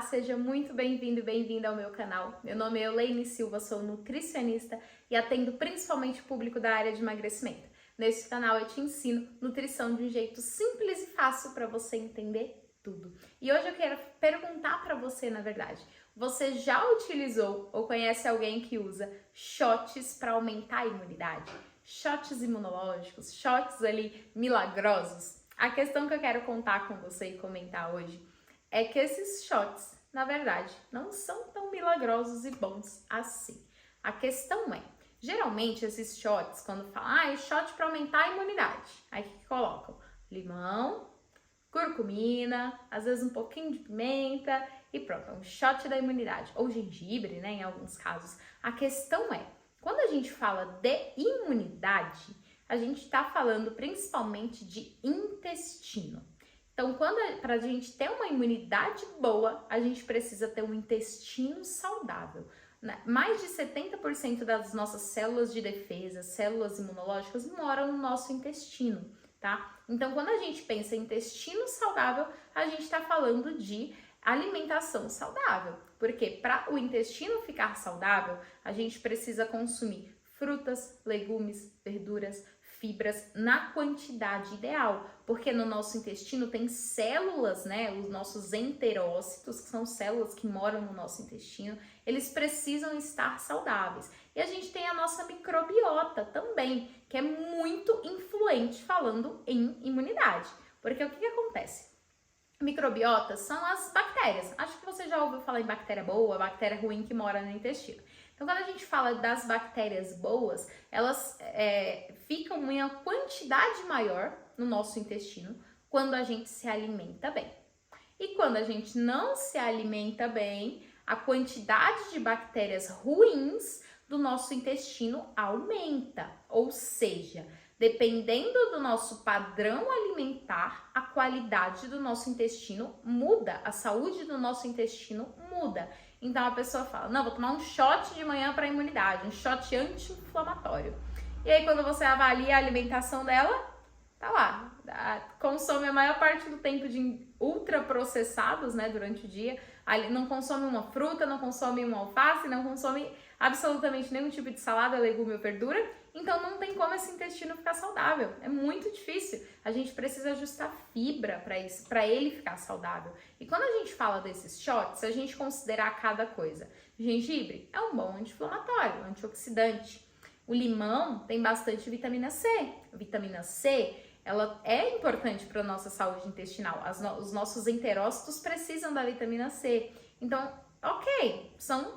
Olá, seja muito bem-vindo e bem-vinda ao meu canal. Meu nome é Elaine Silva, sou nutricionista e atendo principalmente o público da área de emagrecimento. Nesse canal eu te ensino nutrição de um jeito simples e fácil para você entender tudo. E hoje eu quero perguntar para você, na verdade, você já utilizou ou conhece alguém que usa shots para aumentar a imunidade? Shots imunológicos, shots ali milagrosos? A questão que eu quero contar com você e comentar hoje é que esses shots, na verdade, não são tão milagrosos e bons assim. A questão é, geralmente esses shots, quando falam, é shot para aumentar a imunidade, aí que colocam limão, curcumina, às vezes um pouquinho de pimenta e pronto, é um shot da imunidade, ou gengibre, né, em alguns casos. A questão é, quando a gente fala de imunidade, a gente está falando principalmente de intestino. Então, para a gente ter uma imunidade boa, a gente precisa ter um intestino saudável. Mais de 70% das nossas células de defesa, células imunológicas, moram no nosso intestino, tá? Então, quando a gente pensa em intestino saudável, a gente está falando de alimentação saudável. Porque para o intestino ficar saudável, a gente precisa consumir frutas, legumes, verduras, fibras na quantidade ideal, porque no nosso intestino tem células, né, os nossos enterócitos, que são células que moram no nosso intestino, eles precisam estar saudáveis. E a gente tem a nossa microbiota também, que é muito influente falando em imunidade, porque o que acontece? Microbiotas são as bactérias. Acho que você já ouviu falar em bactéria boa, bactéria ruim que mora no intestino. Então, quando a gente fala das bactérias boas, elas ficam em uma quantidade maior no nosso intestino quando a gente se alimenta bem. E quando a gente não se alimenta bem, a quantidade de bactérias ruins do nosso intestino aumenta. Ou seja, dependendo do nosso padrão alimentar, a qualidade do nosso intestino muda, a saúde do nosso intestino muda. Então a pessoa fala, não, vou tomar um shot de manhã para imunidade, um shot anti-inflamatório. E aí quando você avalia a alimentação dela, tá lá, consome a maior parte do tempo de ultraprocessados, né, durante o dia, não consome uma fruta, não consome uma alface, não consome absolutamente nenhum tipo de salada, legume ou verdura, então não tem como esse intestino ficar saudável, é muito difícil, a gente precisa ajustar fibra para isso, para ele ficar saudável. E quando a gente fala desses shots, a gente considerar cada coisa. Gengibre é um bom anti-inflamatório, antioxidante. O limão tem bastante vitamina C. A vitamina C, ela é importante para a nossa saúde intestinal. Os nossos enterócitos precisam da vitamina C. Então, ok, são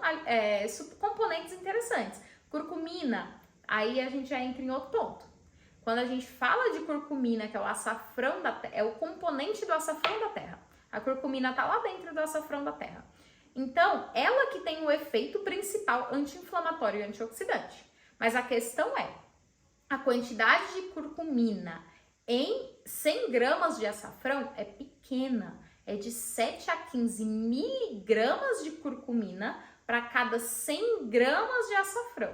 componentes interessantes. Curcumina, aí a gente já entra em outro ponto. Quando a gente fala de curcumina, que é o açafrão da terra, é o componente do açafrão da terra. A curcumina está lá dentro do açafrão da terra. Então, ela que tem o efeito principal anti-inflamatório e antioxidante. Mas a questão é, a quantidade de curcumina em 100 gramas de açafrão é pequena. É de 7 a 15 miligramas de curcumina para cada 100 gramas de açafrão.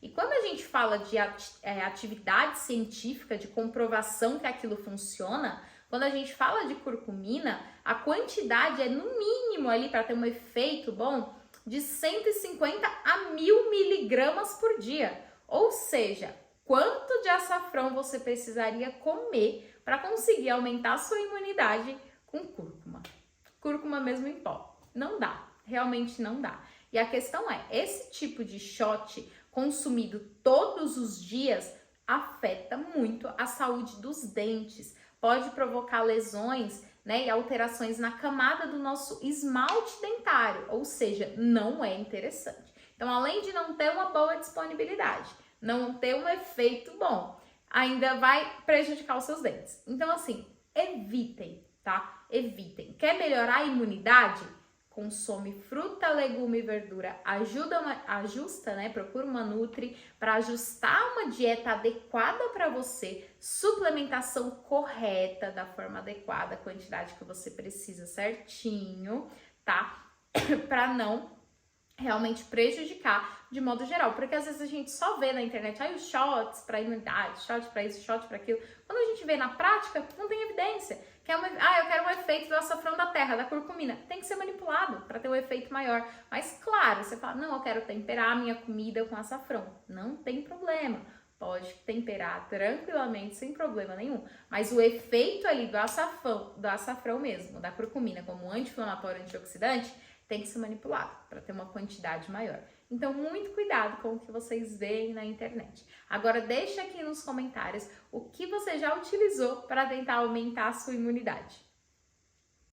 E quando a gente fala de atividade científica, de comprovação que aquilo funciona, quando a gente fala de curcumina, a quantidade é no mínimo ali para ter um efeito bom de 150 a 1000 miligramas por dia. Ou seja, quanto de açafrão você precisaria comer para conseguir aumentar a sua imunidade com cúrcuma? Cúrcuma mesmo em pó. Não dá, realmente não dá. E a questão é, esse tipo de shot consumido todos os dias afeta muito a saúde dos dentes. Pode provocar lesões, né, e alterações na camada do nosso esmalte dentário, ou seja, não é interessante. Então, além de não ter uma boa disponibilidade, não ter um efeito bom, ainda vai prejudicar os seus dentes. Então, assim, evitem, tá? Evitem. Quer melhorar a imunidade? Consome fruta, legume e verdura. Ajusta, né? Procura uma nutri para ajustar uma dieta adequada para você, suplementação correta, da forma adequada, a quantidade que você precisa certinho, tá? Para não realmente prejudicar de modo geral, porque às vezes a gente só vê na internet os shots para imunidade, shot para isso, shot para aquilo. Quando a gente vê na prática, não tem evidência. Eu quero um efeito do açafrão da terra, da curcumina. Tem que ser manipulado. para ter um efeito maior. Mas claro, você fala, não, eu quero temperar a minha comida com açafrão. Não tem problema. Pode temperar tranquilamente, sem problema nenhum. Mas o efeito ali do açafrão mesmo, da curcumina, como anti-inflamatório, antioxidante, tem que ser manipulado para ter uma quantidade maior. Então, muito cuidado com o que vocês veem na internet. Agora, deixa aqui nos comentários o que você já utilizou para tentar aumentar a sua imunidade.